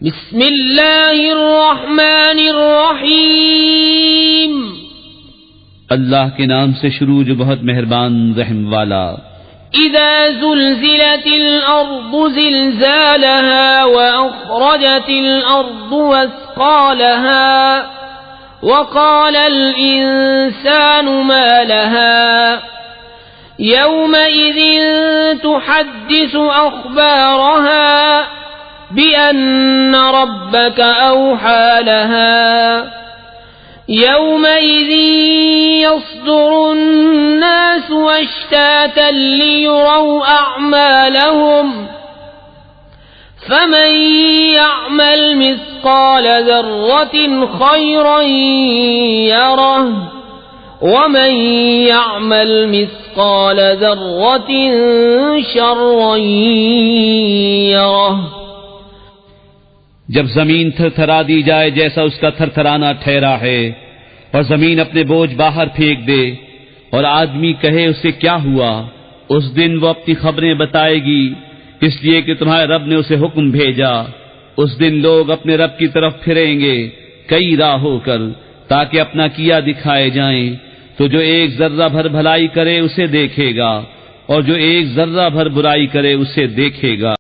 بسم اللہ الرحمن الرحیم. اللہ کے نام سے شروع جو بہت مہربان رحم والا. اذا زلزلت الارض زلزالها واخرجت الارض اثقالها وقال الانسان ما لها يومئذ تحدث اخبارها بأن ربك أوحى لها يومئذ يصدر الناس أشتاتا ليروا أعمالهم فمن يعمل مثقال ذرة خيرا يره ومن يعمل مثقال ذرة شرا يره. جب زمین تھر تھرا دی جائے جیسا اس کا تھر تھرانا ٹھہرا ہے، اور زمین اپنے بوجھ باہر پھینک دے، اور آدمی کہے اسے کیا ہوا، اس دن وہ اپنی خبریں بتائے گی، اس لیے کہ تمہارے رب نے اسے حکم بھیجا. اس دن لوگ اپنے رب کی طرف پھریں گے کئی راہ ہو کر، تاکہ اپنا کیا دکھائے جائیں. تو جو ایک ذرہ بھر بھلائی کرے اسے دیکھے گا، اور جو ایک ذرہ بھر برائی کرے اسے دیکھے گا.